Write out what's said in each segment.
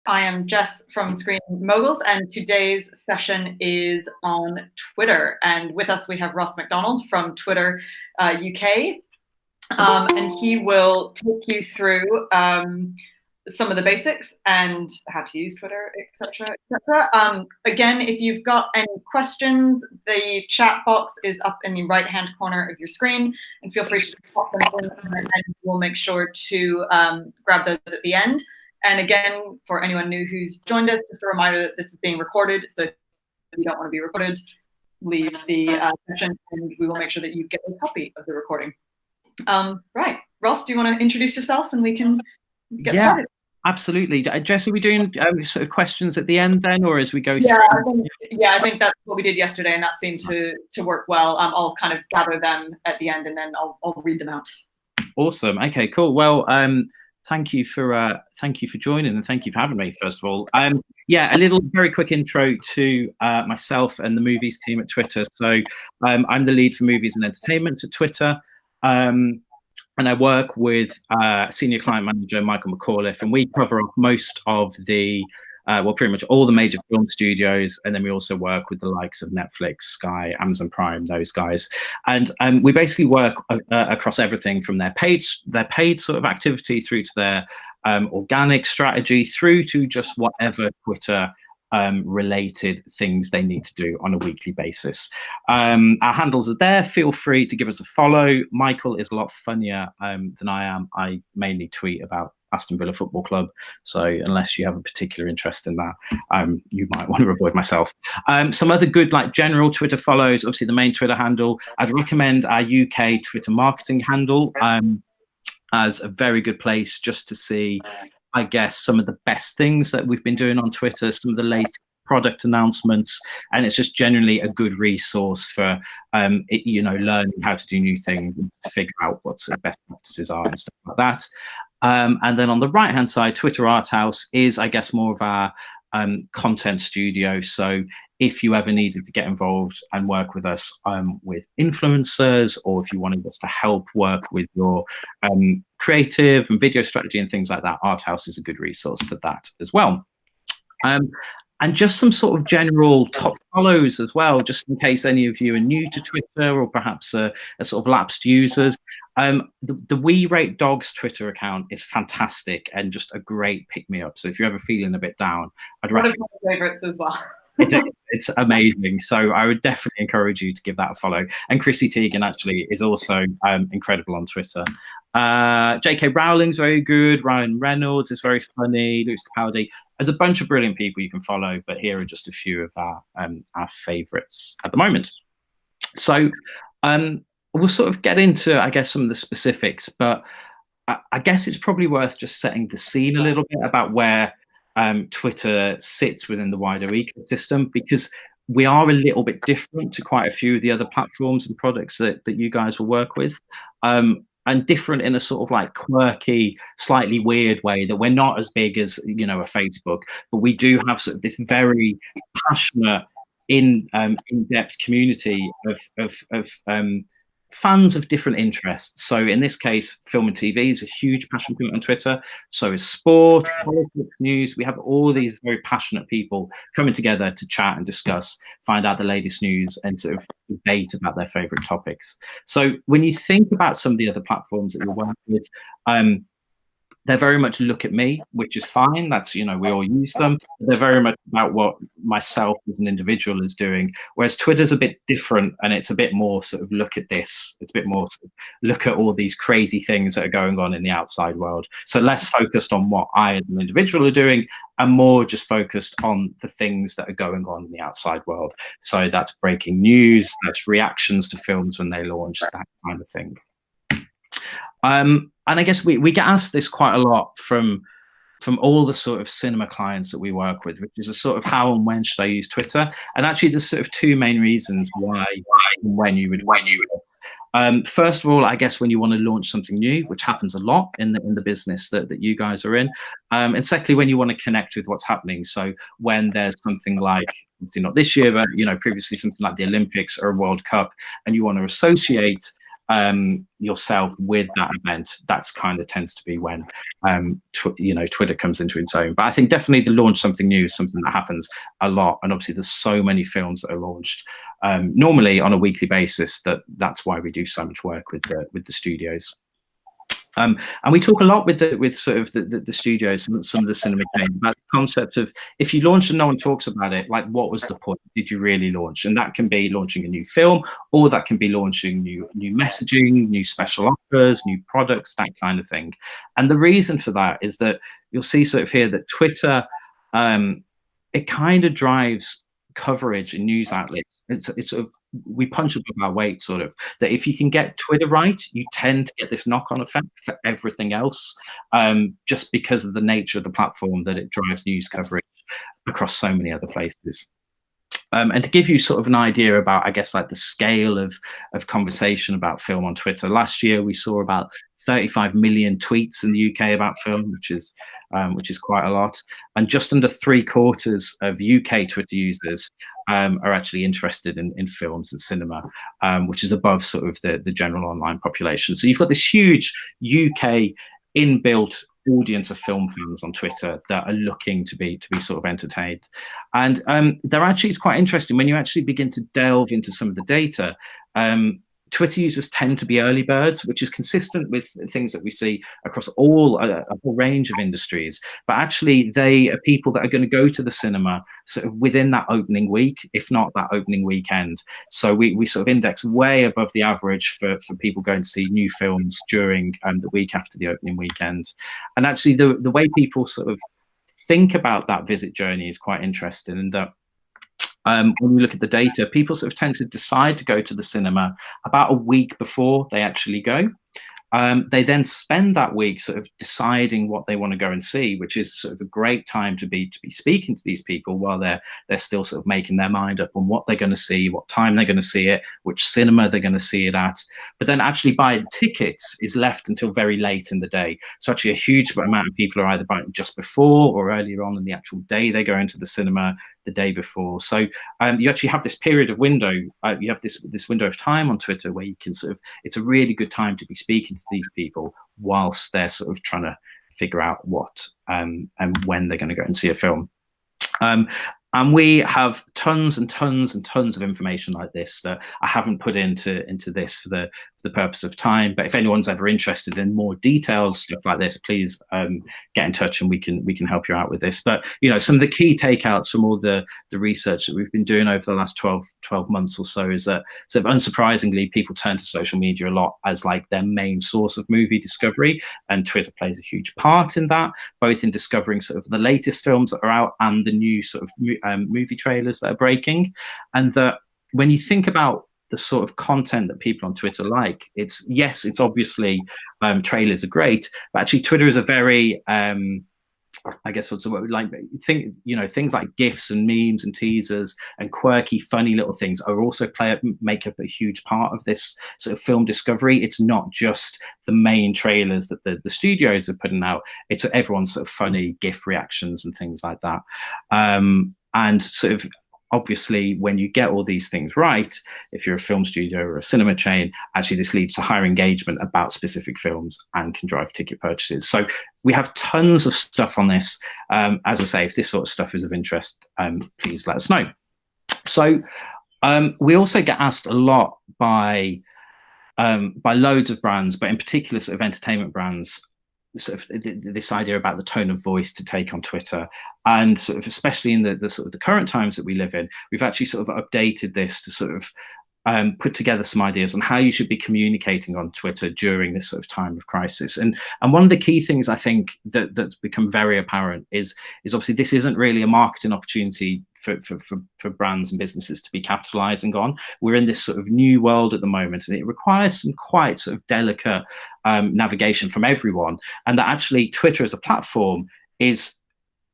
I am Jess from Screen Moguls, and today's session is on Twitter. And with us, we have Ross McDonald from Twitter UK, and he will take you through some of the basics and how to use Twitter, etc., etc. Again, if you've got any questions, the chat box is up in the right-hand corner of your screen, and feel free to pop them in, and we'll make sure to grab those at the end. And again, for anyone new who's joined us, just a reminder that this is being recorded. So if you don't want to be recorded, leave the session and we will make sure that you get a copy of the recording. Right. Ross, do you want to introduce yourself and we can get started? Absolutely. Jess, are we doing sort of questions at the end then, or as we go through? I think that's what we did yesterday, and that seemed to work well. I'll kind of gather them at the end and then I'll read them out. Awesome. Okay, cool. Well, thank you for joining, and thank you for having me, first of all. Yeah, a very quick intro to myself and the movies team at Twitter. So I'm the lead for movies and entertainment at Twitter, and I work with senior client manager Michael McAuliffe, and we cover off most of the well, pretty much all the major film studios, and then we also work with the likes of Netflix, Sky, Amazon Prime, those guys. And we basically work across everything from their paid sort of activity through to their organic strategy, through to just whatever Twitter related things they need to do on a weekly basis. Our handles are there. Feel free to give us a follow. Michael is a lot funnier than I am. I mainly tweet about Aston Villa Football Club, so unless you have a particular interest in that, you might want to avoid myself. Some other good general Twitter follows, obviously the main Twitter handle. I'd recommend our UK Twitter marketing handle as a very good place just to see, I guess, some of the best things that we've been doing on Twitter, some of the latest product announcements, and it's just generally a good resource for learning how to do new things and figure out what sort of best practices are and stuff like that. And then on the right hand side, Twitter Art House is, I guess, more of our content studio. So if you ever needed to get involved and work with us with influencers, or if you wanted us to help work with your creative and video strategy and things like that, Art House is a good resource for that as well. And just some sort of general top follows as well, just in case any of you are new to Twitter or perhaps are sort of lapsed users. The We Rate Dogs Twitter account is fantastic and just a great pick-me-up. So if you're ever feeling a bit down, I'd recommend. One of my favorites as well. It's amazing. So I would definitely encourage you to give that a follow. And Chrissy Teigen actually is also incredible on Twitter. J.K. Rowling's very good. Ryan Reynolds is very funny. Luke Capaldi. There's a bunch of brilliant people you can follow, but here are just a few of our favorites at the moment. So we'll sort of get into, I guess, some of the specifics, but I guess it's probably worth just setting the scene a little bit about where Twitter sits within the wider ecosystem, because we are a little bit different to quite a few of the other platforms and products that you guys will work with. And different in a sort of quirky, slightly weird way, that we're not as big as, a Facebook, but we do have sort of this very passionate, in-depth community of fans of different interests. So in this case, film and TV is a huge passion point on Twitter. So is sport, politics, news. We have all these very passionate people coming together to chat and discuss, find out the latest news, and sort of debate about their favorite topics. So when you think about some of the other platforms that we work with, they're very much look at me, which is fine. That's, we all use them. They're very much about what myself as an individual is doing. Whereas Twitter's a bit different, and it's a bit more sort of look at this. It's a bit more sort of look at all these crazy things that are going on in the outside world. So less focused on what I as an individual are doing, and more just focused on the things that are going on in the outside world. So that's breaking news, that's reactions to films when they launch, that kind of thing. And I guess we get asked this quite a lot from all the sort of cinema clients that we work with, which is a sort of how and when should I use Twitter? And actually there's sort of two main reasons why and when you would. First of all, I guess when you want to launch something new, which happens a lot in the business that you guys are in. And secondly, when you want to connect with what's happening. So when there's something like, obviously not this year, but previously something like the Olympics or a World Cup, and you want to associate yourself with that event, that's kind of tends to be when Twitter comes into its own. But I think definitely the launch something new is something that happens a lot, and obviously there's so many films that are launched normally on a weekly basis that's why we do so much work with the studios. And we talk a lot with sort of the studios, some of the cinema chains, about the concept of, if you launch and no one talks about it, like, what was the point? Did you really launch? And that can be launching a new film, or that can be launching new messaging, new special offers, new products, that kind of thing. And the reason for that is that you'll see sort of here that Twitter, it kind of drives coverage in news outlets. It's sort of, we punch above our weight, sort of, that if you can get Twitter right, you tend to get this knock-on effect for everything else, just because of the nature of the platform, that it drives news coverage across so many other places. And to give you sort of an idea about, I guess, like the scale of conversation about film on Twitter, last year we saw about 35 million tweets in the UK about film, which is quite a lot. And just under 3/4 of UK Twitter users are actually interested in films and cinema, which is above sort of the general online population. So you've got this huge UK inbuilt audience of film fans on Twitter that are looking to be sort of entertained. And it's quite interesting when you actually begin to delve into some of the data. Twitter users tend to be early birds, which is consistent with things that we see across a whole range of industries. But actually, they are people that are going to go to the cinema sort of within that opening week, if not that opening weekend. So we sort of index way above the average for people going to see new films during the week after the opening weekend. And actually, the way people sort of think about that visit journey is quite interesting, in that when we look at the data, people sort of tend to decide to go to the cinema about a week before they actually go. They then spend that week sort of deciding what they want to go and see, which is sort of a great time to be speaking to these people while they're still sort of making their mind up on what they're going to see, what time they're going to see it, which cinema they're going to see it at. But then actually buying tickets is left until very late in the day. So actually a huge amount of people are either buying just before or earlier on in the actual day they go into the cinema, the day before. So you actually have this period of window, you have this window of time on Twitter where you can sort of, it's a really good time to be speaking to these people whilst they're sort of trying to figure out what and when they're going to go and see a film. And we have tons and tons and tons of information like this that I haven't put into this for the purpose of time. But if anyone's ever interested in more detailed stuff like this, please get in touch and we can help you out with this. But some of the key takeouts from all the research that we've been doing over the last 12 months or so is that sort of unsurprisingly, people turn to social media a lot as like their main source of movie discovery, and Twitter plays a huge part in that, both in discovering sort of the latest films that are out and the new sort of movie trailers that are breaking. And that when you think about the sort of content that people on Twitter like, it's obviously trailers are great, but actually Twitter is a very I guess what's the word, like, things like GIFs and memes and teasers and quirky, funny little things are also make up a huge part of this sort of film discovery. It's not just the main trailers that the studios are putting out. It's everyone's sort of funny GIF reactions and things like that. And sort of, obviously, when you get all these things right, if you're a film studio or a cinema chain, actually this leads to higher engagement about specific films and can drive ticket purchases. So we have tons of stuff on this. As I say, if this sort of stuff is of interest, please let us know. So we also get asked a lot by loads of brands, but in particular sort of entertainment brands, sort of this idea about the tone of voice to take on Twitter, and sort of especially in the sort of the current times that we live in, we've actually sort of updated this to sort of put together some ideas on how you should be communicating on Twitter during this sort of time of crisis. And one of the key things I think that's become very apparent is obviously this isn't really a marketing opportunity for brands and businesses to be capitalizing on. We're in this sort of new world at the moment, and it requires some quite sort of delicate navigation from everyone. And that actually Twitter as a platform is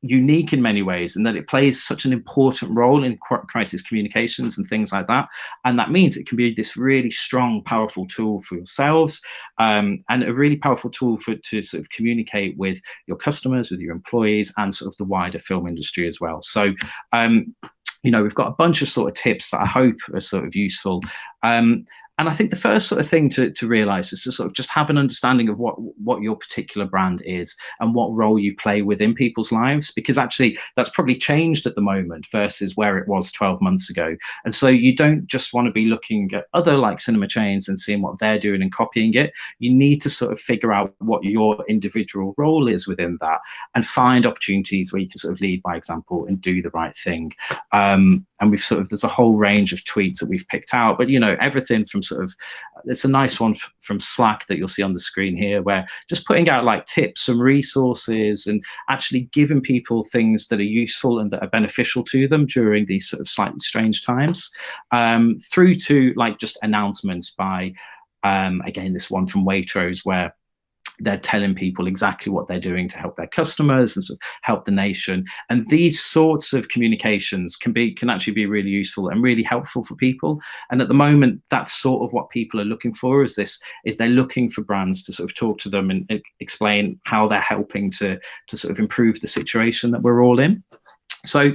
unique in many ways, and that it plays such an important role in crisis communications and things like that. And that means it can be this really strong, powerful tool for yourselves, and a really powerful tool to sort of communicate with your customers, with your employees, and sort of the wider film industry as well. So we've got a bunch of sort of tips that I hope are sort of useful. And And I think the first sort of thing to realize is to sort of just have an understanding of what your particular brand is and what role you play within people's lives, because actually that's probably changed at the moment versus where it was 12 months ago. And so you don't just want to be looking at other like cinema chains and seeing what they're doing and copying it. You need to sort of figure out what your individual role is within that and find opportunities where you can sort of lead by example and do the right thing. And we've sort of, there's a whole range of tweets that we've picked out, but you know, everything from sort of, it's a nice one from Slack that you'll see on the screen here, where just putting out like tips and resources and actually giving people things that are useful and that are beneficial to them during these sort of slightly strange times, through to like just announcements by, again, this one from Waitrose, where they're telling people exactly what they're doing to help their customers and sort of help the nation. And these sorts of communications can actually be really useful and really helpful for people. And at the moment, that's sort of what people are looking for, is they're looking for brands to sort of talk to them and explain how they're helping to sort of improve the situation that we're all in. So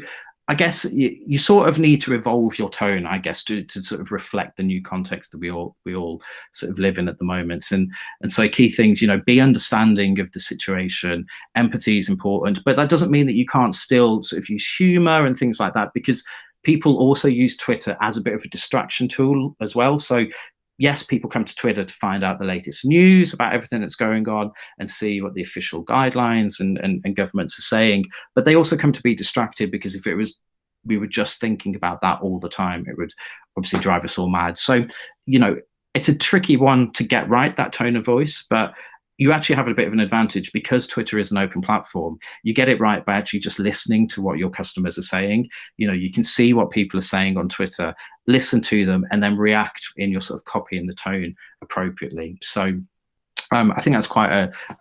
I guess you sort of need to evolve your tone, I guess, to sort of reflect the new context that we all sort of live in at the moment. And so key things, you know, be understanding of the situation. Empathy is important, but that doesn't mean that you can't still sort of use humor and things like that, because people also use Twitter as a bit of a distraction tool as well. So yes, people come to Twitter to find out the latest news about everything that's going on and see what the official guidelines and governments are saying. But they also come to be distracted, because if we were just thinking about that all the time, it would obviously drive us all mad. So, you know, it's a tricky one to get right, that tone of voice, but you actually have a bit of an advantage because Twitter is an open platform. You get it right by actually just listening to what your customers are saying. You know, you can see what people are saying on Twitter, listen to them, and then react in your sort of copy and the tone appropriately. So I think that's quite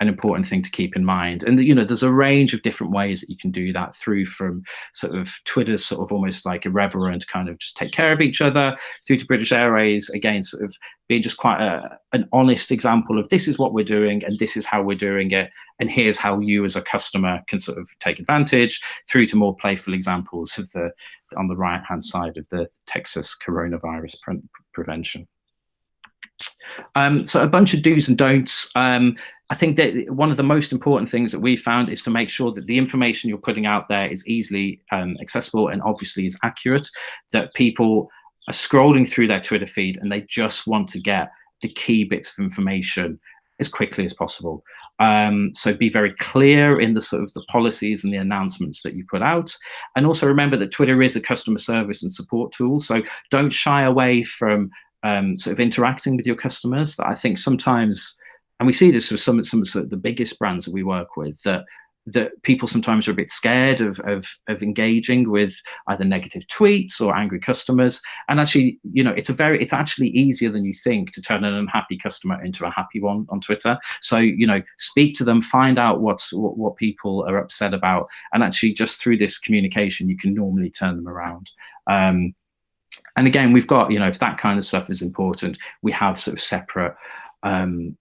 an important thing to keep in mind. And, you know, there's a range of different ways that you can do that, through from sort of Twitter's sort of almost like irreverent kind of just take care of each other, through to British Airways, again, sort of being just quite an honest example of this is what we're doing and this is how we're doing it. And here's how you as a customer can sort of take advantage, through to more playful examples of on the right-hand side of the Texas coronavirus prevention. So a bunch of do's and don'ts. I think that one of the most important things that we found is to make sure that the information you're putting out there is easily accessible and obviously is accurate, that people are scrolling through their Twitter feed and they just want to get the key bits of information as quickly as possible. So be very clear in the sort of the policies and the announcements that you put out. And also remember that Twitter is a customer service and support tool. So don't shy away from sort of interacting with your customers. I think sometimes, and we see this with some sort of the biggest brands that we work with, that people sometimes are a bit scared of engaging with either negative tweets or angry customers. And actually, you know, it's actually easier than you think to turn an unhappy customer into a happy one on Twitter. So, you know, speak to them, find out what people are upset about, and actually just through this communication, you can normally turn them around. And again, we've got, you know, if that kind of stuff is important, we have sort of separate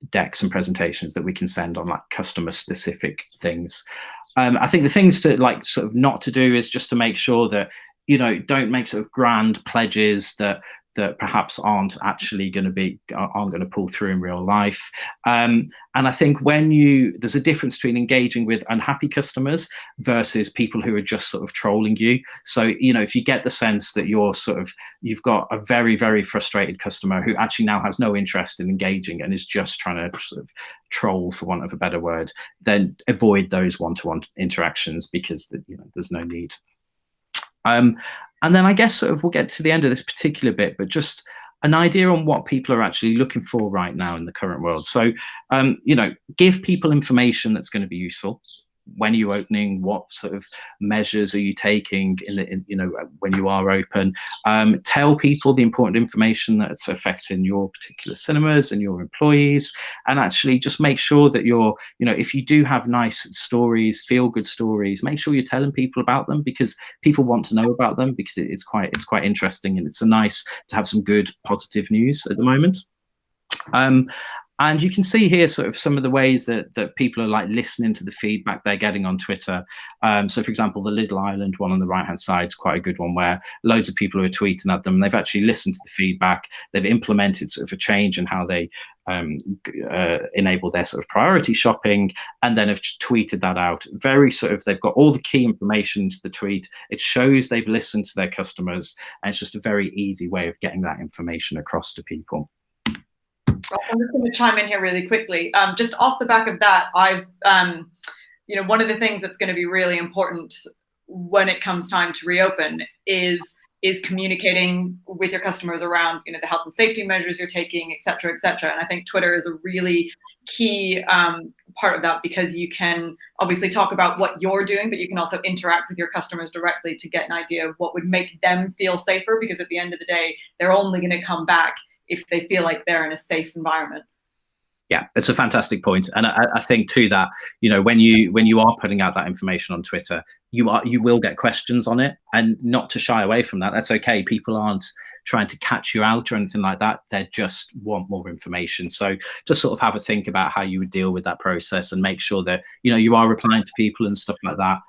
decks and presentations that we can send on like customer specific things. I think the things to like sort of not to do is just to make sure that, you know, don't make sort of grand pledges that perhaps aren't going to pull through in real life. And I think there's a difference between engaging with unhappy customers versus people who are just sort of trolling you. So, you know, if you get the sense that you've got a very, very frustrated customer who actually now has no interest in engaging and is just trying to sort of troll, for want of a better word, then avoid those one-to-one interactions, because, you know, there's no need. And then I guess sort of we'll get to the end of this particular bit, but just an idea on what people are actually looking for right now in the current world. So, you know, give people information that's going to be useful. When are you opening? What sort of measures are you taking you know, when you are open? Tell people the important information that's affecting your particular cinemas and your employees, and actually just make sure that you know, if you do have nice stories, feel good stories, make sure you're telling people about them, because people want to know about them, because it's quite interesting, and it's nice to have some good positive news at the moment. And you can see here sort of some of the ways that people are like listening to the feedback they're getting on Twitter. So, for example, the Little Island one on the right-hand side is quite a good one, where loads of people are tweeting at them. They've actually listened to the feedback. They've implemented sort of a change in how they enable their sort of priority shopping, and then have tweeted that out. Very sort of, they've got all the key information to the tweet. It shows they've listened to their customers, and it's just a very easy way of getting that information across to people. I'm just going to chime in here really quickly. Just off the back of that, I've, one of the things that's going to be really important when it comes time to reopen is communicating with your customers around, the health and safety measures you're taking, et cetera, et cetera. And I think Twitter is a really key part of that, because you can obviously talk about what you're doing, but you can also interact with your customers directly to get an idea of what would make them feel safer, because at the end of the day, they're only going to come back if they feel like they're in a safe environment. Yeah, it's a fantastic point. And I think too that, when you are putting out that information on Twitter, you will get questions on it, and not to shy away from that. That's okay. People aren't trying to catch you out or anything like that. They just want more information. So just sort of have a think about how you would deal with that process, and make sure that, you are replying to people and stuff like that.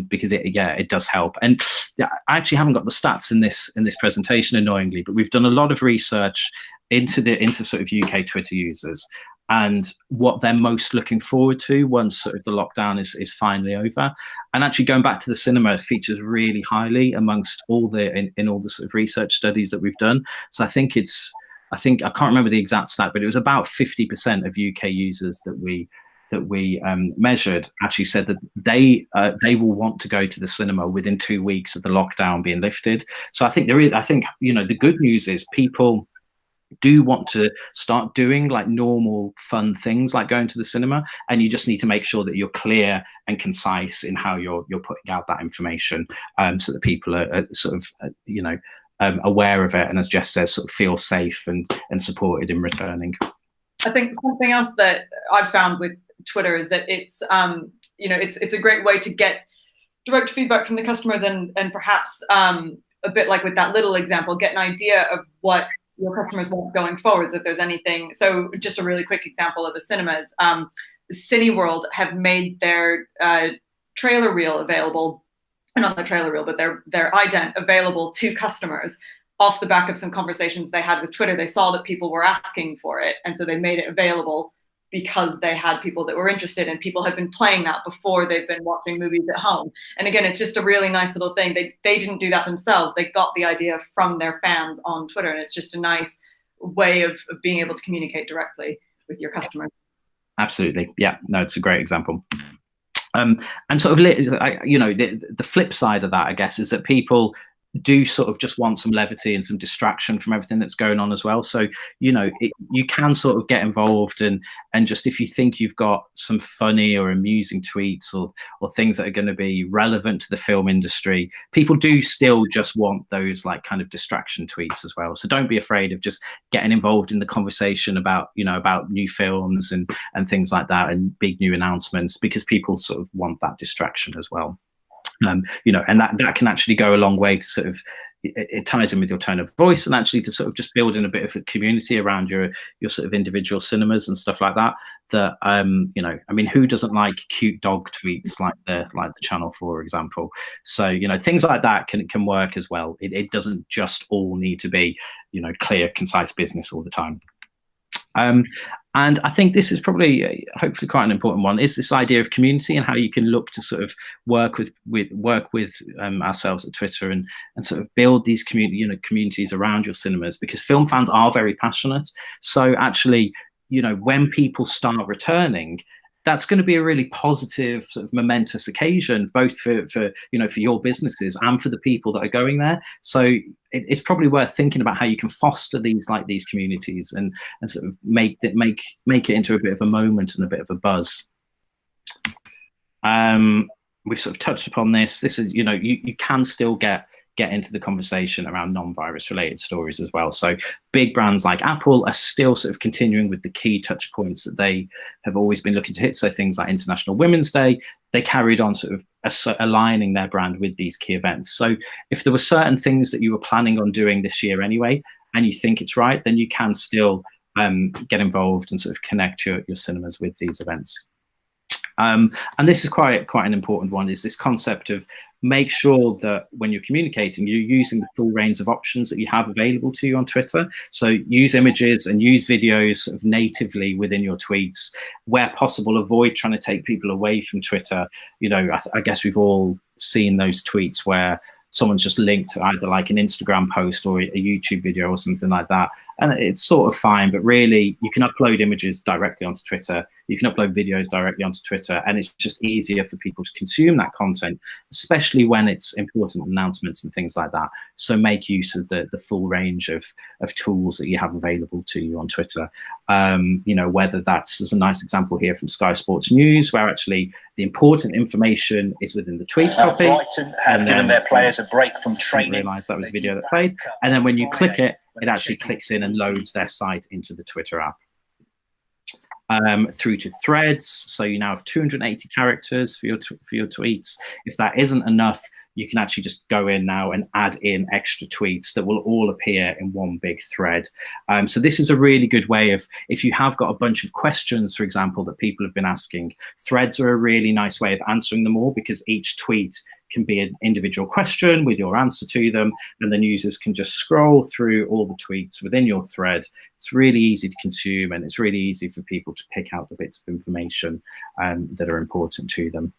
Because it does help. And I actually haven't got the stats in this presentation, annoyingly, but we've done a lot of research into sort of UK Twitter users and what they're most looking forward to once sort of the lockdown is finally over. And actually going back to the cinema features really highly amongst all in all the sort of research studies that we've done. So I think I can't remember the exact stat, but it was about 50% of UK users that we measured actually said that they will want to go to the cinema within 2 weeks of the lockdown being lifted. So I think the good news is people do want to start doing like normal fun things like going to the cinema, and you just need to make sure that you're clear and concise in how you're putting out that information, so that people are sort of aware of it, and as Jess says, sort of feel safe and supported in returning. I think something else that I've found with Twitter is that it's it's a great way to get direct feedback from the customers, and perhaps a bit like with that little example, get an idea of what your customers want going forwards, if there's anything. So just a really quick example of the cinemas. Cineworld have made their trailer reel available, not the trailer reel, but their ident available to customers off the back of some conversations they had with Twitter. They saw that people were asking for it, and so they made it available because they had people that were interested, and people had been playing that before they've been watching movies at home. And again, it's just a really nice little thing. They didn't do that themselves. They got the idea from their fans on Twitter, and it's just a nice way of being able to communicate directly with your customers. Absolutely. Yeah, no, it's a great example. And sort of, the flip side of that, I guess, is that people do sort of just want some levity and some distraction from everything that's going on as well. So, you can sort of get involved and just, if you think you've got some funny or amusing tweets or things that are going to be relevant to the film industry, people do still just want those like kind of distraction tweets as well. So don't be afraid of just getting involved in the conversation about new films and things like that, and big new announcements, because people sort of want that distraction as well. And that can actually go a long way to sort of, it ties in with your tone of voice, and actually to sort of just build in a bit of a community around your sort of individual cinemas and stuff like that. That who doesn't like cute dog tweets like the Channel 4 example? So things like that can work as well. It doesn't just all need to be clear, concise business all the time. And I think this is probably, hopefully, quite an important one, is this idea of community, and how you can look to sort of work with ourselves at Twitter and sort of build these communities around your cinemas, because film fans are very passionate. So actually, when people start returning, that's going to be a really positive, sort of momentous occasion, both for your businesses and for the people that are going there. So it's probably worth thinking about how you can foster these communities and sort of make it into a bit of a moment and a bit of a buzz. We've sort of touched upon this. This is, you can still get into the conversation around non-virus related stories as well. So big brands like Apple are still sort of continuing with the key touch points that they have always been looking to hit. So things like International Women's Day, they carried on sort of aligning their brand with these key events. So if there were certain things that you were planning on doing this year anyway, and you think it's right, then you can still get involved and sort of connect your cinemas with these events. And this is quite an important one, is this concept of make sure that when you're communicating, you're using the full range of options that you have available to you on Twitter. So use images and use videos sort of natively within your tweets. Where possible, avoid trying to take people away from Twitter. You know, I guess we've all seen those tweets where someone's just linked to either like an Instagram post or a YouTube video or something like that. And it's sort of fine, but really you can upload images directly onto Twitter. You can upload videos directly onto Twitter, and it's just easier for people to consume that content, especially when it's important announcements and things like that. So make use of the full range of tools that you have available to you on Twitter. You know, whether there's a nice example here from Sky Sports News, where actually the important information is within the tweet copy. Brighton have given their players a break from training. I realised that was a video that played, and then when you click it, it actually clicks in and loads their site into the Twitter app. Through to threads, so you now have 280 characters for your tweets. If that isn't enough, you can actually just go in now and add in extra tweets that will all appear in one big thread. So this is a really good way of, if you have got a bunch of questions, for example, that people have been asking, threads are a really nice way of answering them all, because each tweet can be an individual question with your answer to them, and then users can just scroll through all the tweets within your thread. It's really easy to consume, and it's really easy for people to pick out the bits of information that are important to them.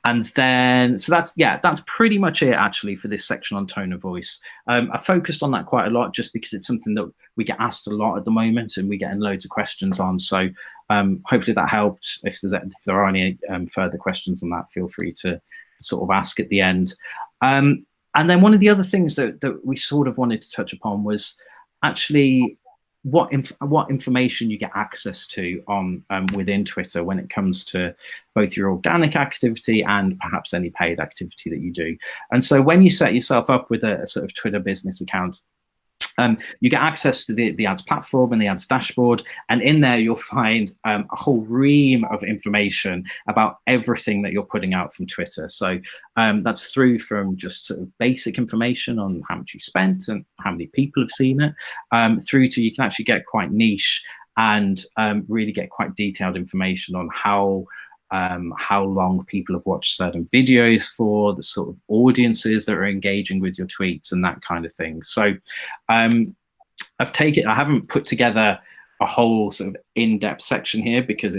And then, so that's pretty much it actually for this section on tone of voice. I focused on that quite a lot just because it's something that we get asked a lot at the moment, and we get loads of questions on. So hopefully that helped. If there are any further questions on that, feel free to sort of ask at the end. And then one of the other things that we sort of wanted to touch upon was actually what information you get access to on within Twitter when it comes to both your organic activity and perhaps any paid activity that you do. And so when you set yourself up with a sort of Twitter business account, you get access to the ads platform and the ads dashboard, and in there you'll find a whole ream of information about everything that you're putting out from Twitter. So that's through from just sort of basic information on how much you spent and how many people have seen it, through to you can actually get quite niche and really get quite detailed information on how long people have watched certain videos for, the sort of audiences that are engaging with your tweets and that kind of thing. So I haven't put together a whole sort of in-depth section here because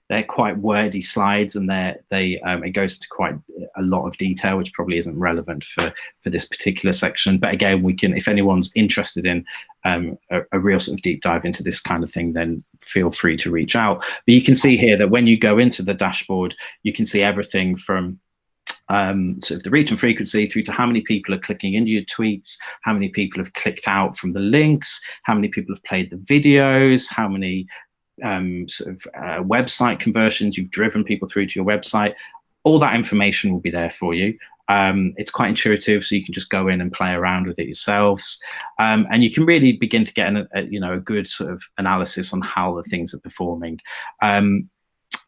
they're quite wordy slides, and it goes to quite a lot of detail, which probably isn't relevant for this particular section. But again, we can, if anyone's interested in a real sort of deep dive into this kind of thing, then feel free to reach out. But you can see here that when you go into the dashboard, you can see everything from sort of the reach and frequency through to how many people are clicking into your tweets, how many people have clicked out from the links, how many people have played the videos, how many website conversions you've driven people through to your website. All that information will be there for you. It's quite intuitive, so you can just go in and play around with it yourselves, and you can really begin to get a good sort of analysis on how the things are performing.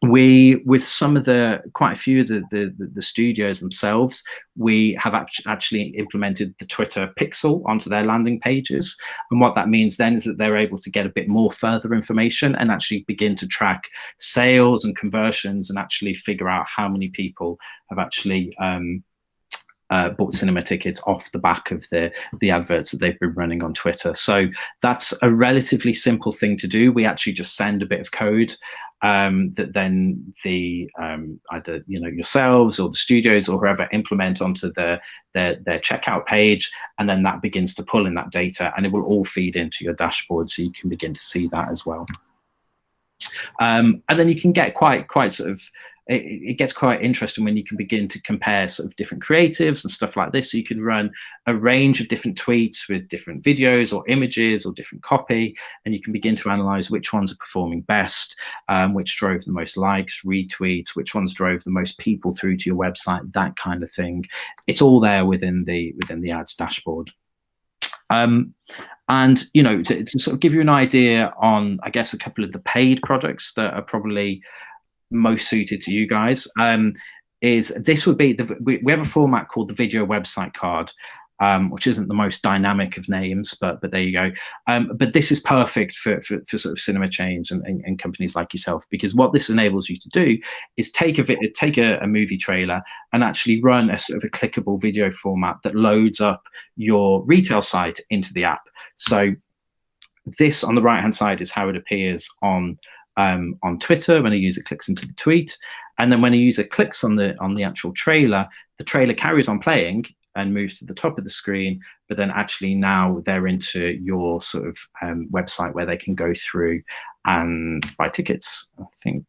With some of quite a few of the studios themselves, we have actually implemented the Twitter pixel onto their landing pages. And what that means then is that they're able to get a bit more further information and actually begin to track sales and conversions and actually figure out how many people have actually bought cinema tickets off the back of the adverts that they've been running on Twitter. So that's a relatively simple thing to do. We actually just send a bit of code that then either yourselves or the studios or whoever implement onto their checkout page, and then that begins to pull in that data, and it will all feed into your dashboard, so you can begin to see that as well. And then you can get quite sort of, it gets quite interesting when you can begin to compare sort of different creatives and stuff like this. So you can run a range of different tweets with different videos or images or different copy, and you can begin to analyze which ones are performing best, which drove the most likes, retweets, which ones drove the most people through to your website, that kind of thing. It's all there within the ads dashboard. And to sort of give you an idea on, I guess, a couple of the paid products that are probably most suited to you guys, is this would be we have a format called the video website card, which isn't the most dynamic of names, but there you go. But this is perfect for sort of cinema chains and companies like yourself, because what this enables you to do is take a movie trailer and actually run a sort of a clickable video format that loads up your retail site into the app. So this on the right hand side is how it appears on Twitter when a user clicks into the tweet, and then when a user clicks on the actual trailer, the trailer carries on playing and moves to the top of the screen, but then actually now they're into your sort of website where they can go through and buy tickets, I think,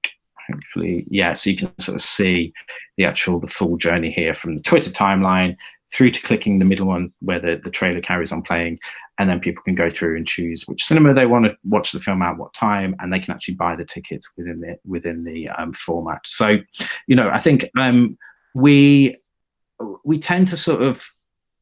hopefully. Yeah, so you can sort of see the full journey here from the Twitter timeline through to clicking the middle one where the trailer carries on playing, and then people can go through and choose which cinema they want to watch the film at what time, and they can actually buy the tickets within the format. So, you know, I think we tend to sort of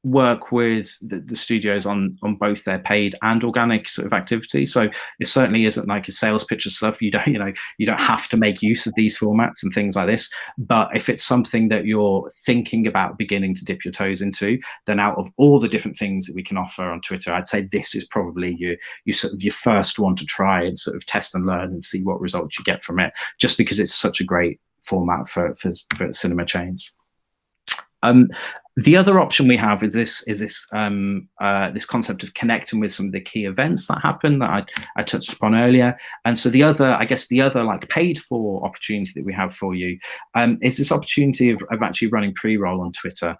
work with the studios on both their paid and organic sort of activity. So it certainly isn't like a sales pitch or stuff. You don't have to make use of these formats and things like this. But if it's something that you're thinking about beginning to dip your toes into, then out of all the different things that we can offer on Twitter, I'd say this is probably your first one to try and sort of test and learn and see what results you get from it, just because it's such a great format for cinema chains. The other option we have is this concept of connecting with some of the key events that happen that I touched upon earlier. And so the other like paid for opportunity that we have for you is this opportunity of actually running pre-roll on Twitter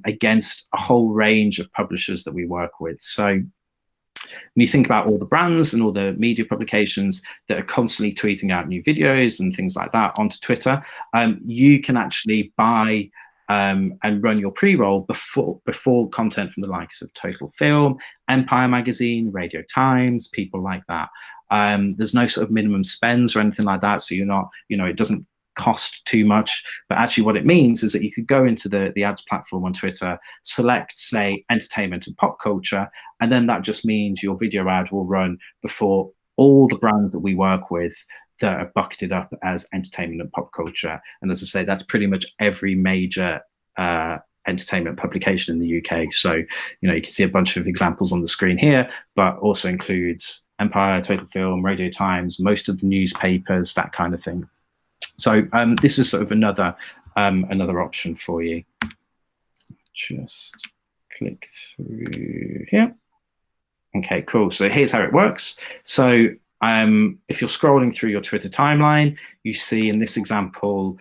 against a whole range of publishers that we work with. So when you think about all the brands and all the media publications that are constantly tweeting out new videos and things like that onto Twitter, you can actually buy and run your pre-roll before content from the likes of Total Film, Empire Magazine, Radio Times, people like that. There's no sort of minimum spends or anything like that, so you're not, it doesn't cost too much. But actually what it means is that you could go into the ads platform on Twitter, select, say, entertainment and pop culture, and then that just means your video ad will run before all the brands that we work with that are bucketed up as entertainment and pop culture. And as I say, that's pretty much every major entertainment publication in the UK. So, you can see a bunch of examples on the screen here, but also includes Empire, Total Film, Radio Times, most of the newspapers, that kind of thing. So this is sort of another option for you. Just click through here. Okay, cool. So here's how it works. So if you're scrolling through your Twitter timeline, you see in this example,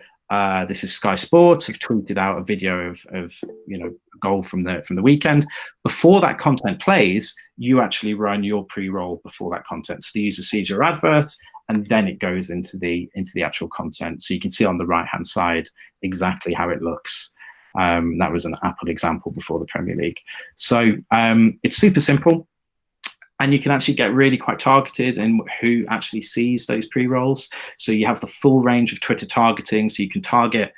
this is Sky Sports have tweeted out a video of a goal from the weekend. Before that content plays, you actually run your pre-roll before that content. So the user sees your advert, and then it goes into the actual content. So you can see on the right hand side exactly how it looks. That was an Apple example before the Premier League. So it's super simple. And you can actually get really quite targeted in who actually sees those pre-rolls. So you have the full range of Twitter targeting. So you can target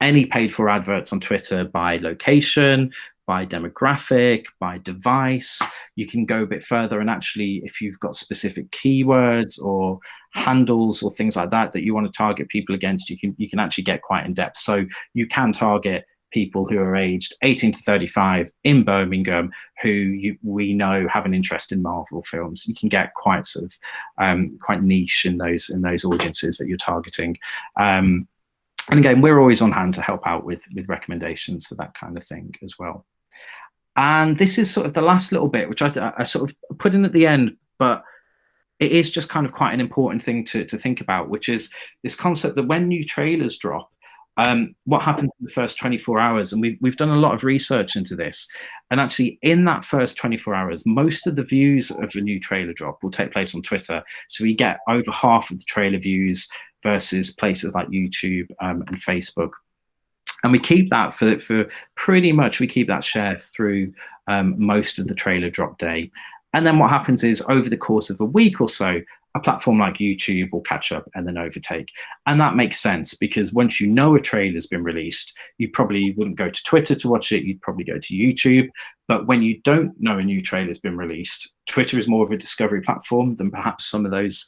any paid for adverts on Twitter by location, by demographic, by device. You can go a bit further and actually, if you've got specific keywords or handles or things like that you want to target people against, you can actually get quite in depth. So you can target people who are aged 18 to 35 in Birmingham who we know have an interest in Marvel films. You can get quite sort of quite niche in those audiences that you're targeting. And again, we're always on hand to help out with recommendations for that kind of thing as well. And this is sort of the last little bit, which I sort of put in at the end, but it is just kind of quite an important thing to think about, which is this concept that when new trailers drop, what happens in the first 24 hours, and we've done a lot of research into this, and actually in that first 24 hours, most of the views of a new trailer drop will take place on Twitter. So we get over half of the trailer views versus places like YouTube and Facebook. And we keep that for pretty much, we keep that share through most of the trailer drop day. And then what happens is over the course of a week or so, a platform like YouTube will catch up and then overtake. And that makes sense because once you know a trailer's been released, you probably wouldn't go to Twitter to watch it, you'd probably go to YouTube. But when you don't know a new trailer has been released, Twitter is more of a discovery platform than perhaps some of those,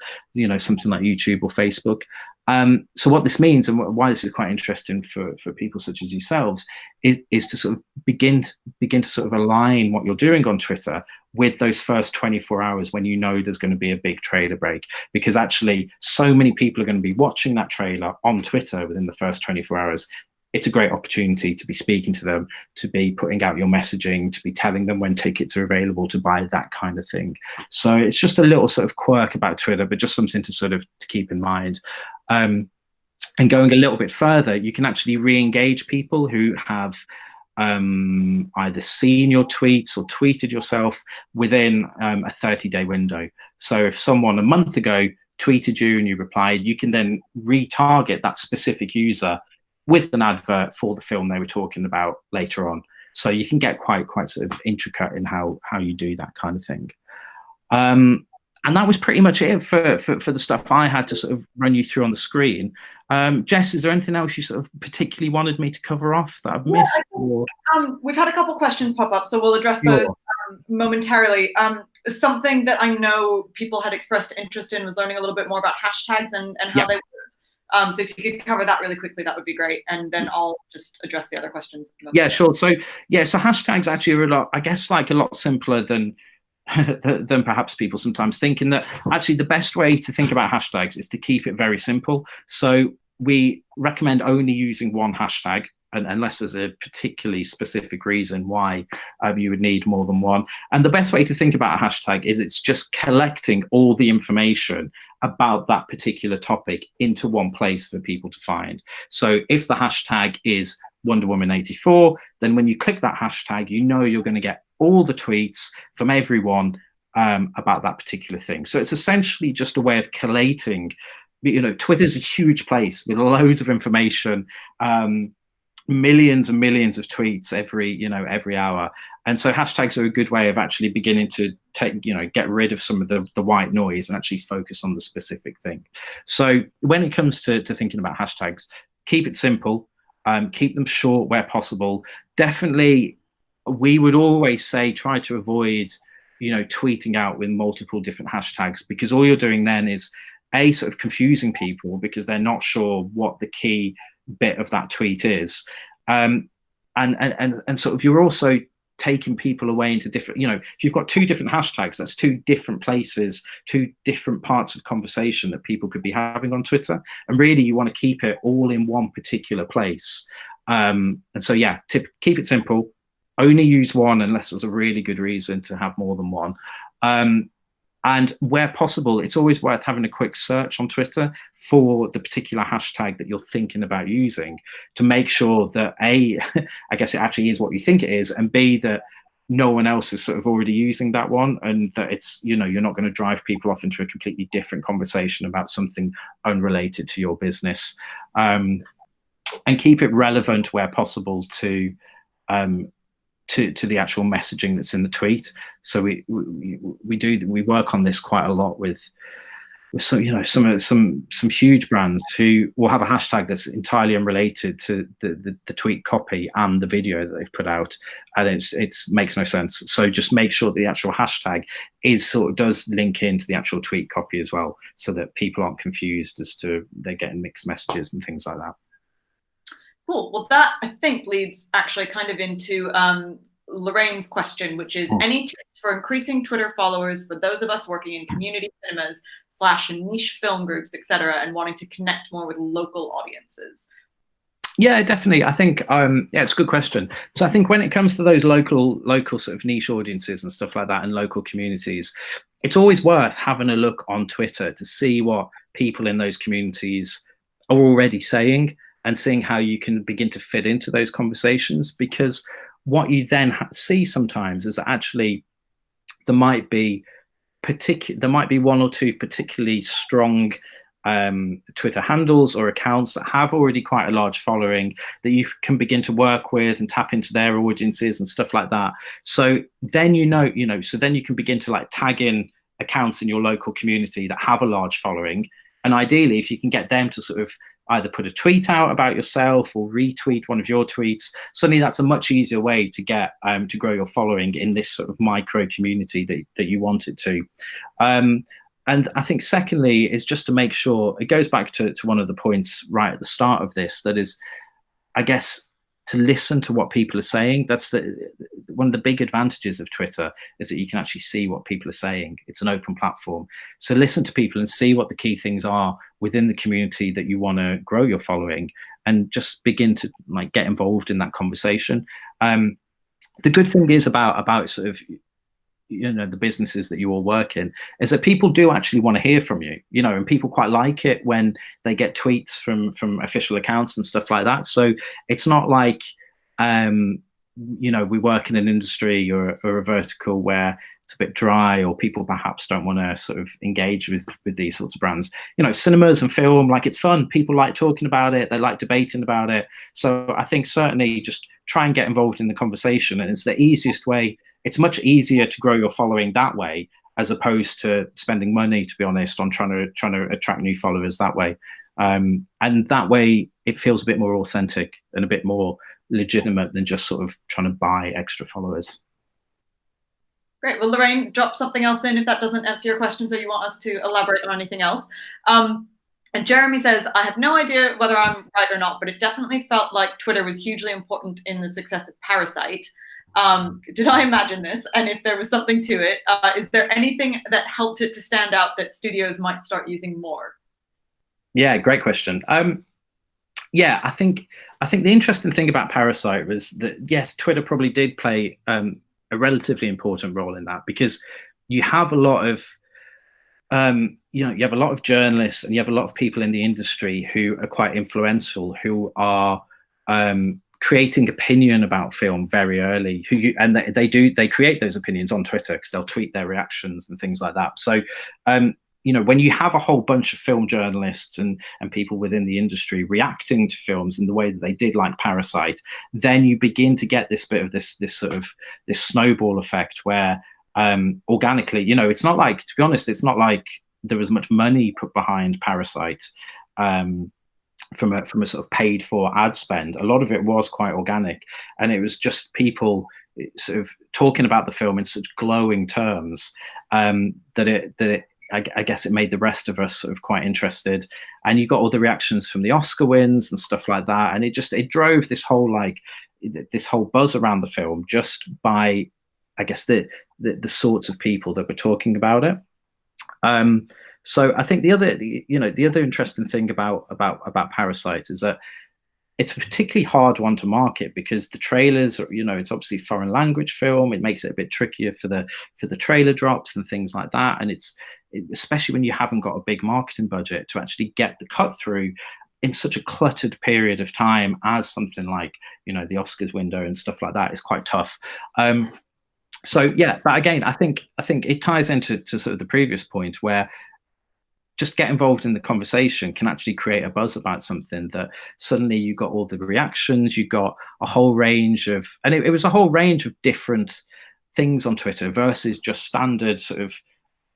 something like YouTube or Facebook. So what this means, and why this is quite interesting for people such as yourselves, is to sort of begin to sort of align what you're doing on Twitter with those first 24 hours when you know there's going to be a big trailer break, because actually so many people are going to be watching that trailer on Twitter within the first 24 hours. It's a great opportunity to be speaking to them, to be putting out your messaging, to be telling them when tickets are available to buy, that kind of thing. So it's just a little sort of quirk about Twitter, but just something to sort of to keep in mind. And going a little bit further, you can actually re-engage people who have either seen your tweets or tweeted yourself within a 30-day window. So if someone a month ago tweeted you and you replied, you can then retarget that specific user with an advert for the film they were talking about later on. So you can get quite sort of intricate in how you do that kind of thing. And that was pretty much it for the stuff I had to sort of run you through on the screen. Jess, is there anything else you sort of particularly wanted me to cover off that I've missed? We've had a couple questions pop up, so we'll address those momentarily. Something that I know people had expressed interest in was learning a little bit more about hashtags and how they work. So if you could cover that really quickly, that would be great. And then I'll just address the other questions. Yeah, sure. So hashtags actually are a lot simpler than perhaps people sometimes think, in that actually the best way to think about hashtags is to keep it very simple. So we recommend only using one hashtag, unless there's a particularly specific reason why you would need more than one. And the best way to think about a hashtag is it's just collecting all the information about that particular topic into one place for people to find. So if the hashtag is Wonder Woman 84, then when you click that hashtag, you're going to get all the tweets from everyone about that particular thing. So it's essentially just a way of collating. Twitter's a huge place with loads of information, millions and millions of tweets every hour. And so hashtags are a good way of actually beginning to get rid of some of the white noise and actually focus on the specific thing. So when it comes to thinking about hashtags, keep it simple, keep them short where possible. Definitely, we would always say try to avoid, tweeting out with multiple different hashtags, because all you're doing then is sort of confusing people because they're not sure what the key bit of that tweet is, and sort of you're also taking people away into different, if you've got two different hashtags, that's two different places, two different parts of conversation that people could be having on Twitter, and really you want to keep it all in one particular place. And so keep it simple, only use one unless there's a really good reason to have more than one. And where possible, it's always worth having a quick search on Twitter for the particular hashtag that you're thinking about using, to make sure that A, I guess it actually is what you think it is, and B, that no one else is sort of already using that one, and that it's, you're not going to drive people off into a completely different conversation about something unrelated to your business. And keep it relevant where possible to the actual messaging that's in the tweet. So we work on this quite a lot with some huge brands who will have a hashtag that's entirely unrelated to the tweet copy and the video that they've put out, and it makes no sense. So just make sure the actual hashtag does link into the actual tweet copy as well, so that people aren't confused as to they're getting mixed messages and things like that. Cool. Well, that I think leads actually kind of into Lorraine's question, which is any tips for increasing Twitter followers for those of us working in community cinemas / niche film groups, etc., and wanting to connect more with local audiences? Yeah, definitely. I think it's a good question. So I think when it comes to those local sort of niche audiences and stuff like that, and local communities, it's always worth having a look on Twitter to see what people in those communities are already saying, and seeing how you can begin to fit into those conversations. Because what you then see sometimes is that actually there might be one or two particularly strong Twitter handles or accounts that have already quite a large following that you can begin to work with and tap into their audiences and stuff like that. So then so then you can begin to tag in accounts in your local community that have a large following. And ideally, if you can get them to sort of either put a tweet out about yourself or retweet one of your tweets, suddenly that's a much easier way to get to grow your following in this sort of micro community that you want it to. And I think secondly is just to make sure, it goes back to one of the points right at the start of this, that is, I guess, to listen to what people are saying. That's one of the big advantages of Twitter, is that you can actually see what people are saying. It's an open platform. So listen to people and see what the key things are within the community that you want to grow your following, and just begin to like get involved in that conversation. The good thing is about sort of, the businesses that you all work in, is that people do actually want to hear from you, and people quite like it when they get tweets from official accounts and stuff like that. So it's not like, we work in an industry or a vertical where it's a bit dry, or people perhaps don't want to sort of engage with these sorts of brands. Cinemas and film, like, it's fun. People like talking about it. They like debating about it. So I think certainly just try and get involved in the conversation. And it's the easiest way. It's much easier to grow your following that way, as opposed to spending money, to be honest, on trying to attract new followers that way. And that way it feels a bit more authentic and a bit more legitimate than just sort of trying to buy extra followers. Great. Well, Lorraine, drop something else in if that doesn't answer your questions or you want us to elaborate on anything else. And Jeremy says, I have no idea whether I'm right or not, but it definitely felt like Twitter was hugely important in the success of Parasite. Did I imagine this? And if there was something to it, is there anything that helped it to stand out that studios might start using more? Yeah, great question. Yeah, I think the interesting thing about Parasite was that, yes, Twitter probably did play a relatively important role in that, because you have a lot of you have a lot of journalists and you have a lot of people in the industry who are quite influential, who are creating opinion about film very early, they create those opinions on Twitter because they'll tweet their reactions and things like that. So when you have a whole bunch of film journalists and people within the industry reacting to films in the way that they did, like Parasite, then you begin to get this bit of this snowball effect where organically, it's not like, to be honest, it's not like there was much money put behind Parasite from a sort of paid for ad spend. A lot of it was quite organic, and it was just people sort of talking about the film in such glowing terms that I guess it made the rest of us sort of quite interested. And you got all the reactions from the Oscar wins and stuff like that, and it drove this whole buzz around the film just by, I guess, the sorts of people that were talking about it. So I think the other interesting thing about Parasite is that it's a particularly hard one to market, because the trailers are, it's obviously foreign language film. It makes it a bit trickier for the trailer drops and things like that. And especially when you haven't got a big marketing budget to actually get the cut through in such a cluttered period of time as something like, the Oscars window and stuff like that is quite tough. So yeah, but again, I think it ties into sort of the previous point, where just get involved in the conversation can actually create a buzz about something, that suddenly you got all the reactions, you got a whole range of, and it was a whole range of different things on Twitter versus just standard sort of,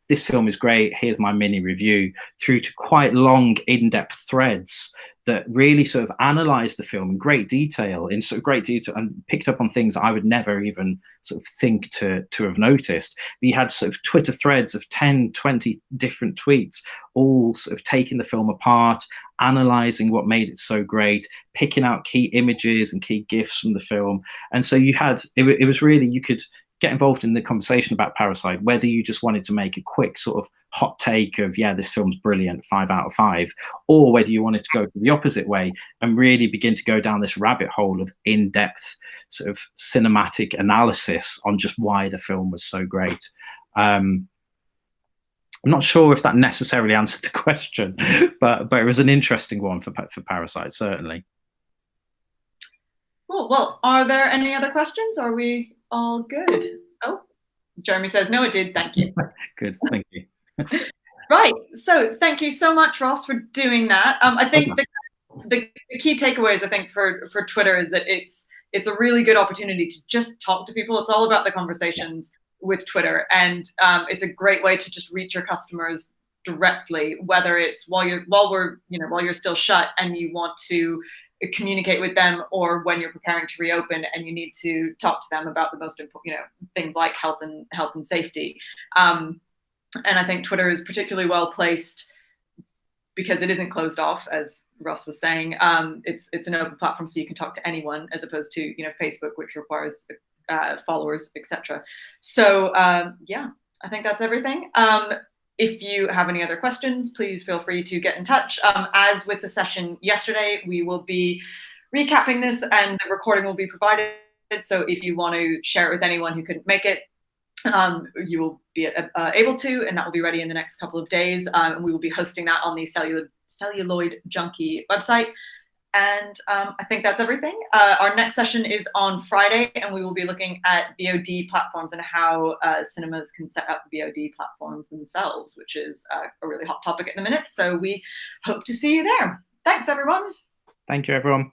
this film is great, here's my mini review, through to quite long in-depth threads that really sort of analyzed the film in great detail, and picked up on things I would never even sort of think to have noticed. But you had sort of Twitter threads of 10, 20 different tweets, all sort of taking the film apart, analyzing what made it so great, picking out key images and key GIFs from the film. And so you had, it was really, you could get involved in the conversation about Parasite, whether you just wanted to make a quick sort of hot take of, yeah, this film's brilliant, 5 out of 5, or whether you wanted to go the opposite way and really begin to go down this rabbit hole of in-depth sort of cinematic analysis on just why the film was so great. I'm not sure if that necessarily answered the question, but it was an interesting one for Parasite, certainly. Cool. Well, are there any other questions? Are we all good? Oh, Jeremy says, no, it did. Thank you. Good. Thank you. Right. So thank you so much, Ross, for doing that. I think the key takeaways, I think, for Twitter is that it's a really good opportunity to just talk to people. It's all about the conversations with Twitter. And it's a great way to just reach your customers directly, whether it's while you're still shut and you want to communicate with them, or when you're preparing to reopen and you need to talk to them about the most important, things like health and safety. And I think Twitter is particularly well placed because it isn't closed off, as Ross was saying. It's an open platform, so you can talk to anyone, as opposed to Facebook, which requires followers, etc. So yeah, I think that's everything. If you have any other questions, please feel free to get in touch. As with the session yesterday, we will be recapping this and the recording will be provided. So if you want to share it with anyone who couldn't make it, you will be able to, and that will be ready in the next couple of days. And we will be hosting that on the Celluloid Junkie website. And I think that's everything. Our next session is on Friday, and we will be looking at VOD platforms and how cinemas can set up VOD platforms themselves, which is a really hot topic at the minute. So we hope to see you there. Thanks, everyone. Thank you, everyone.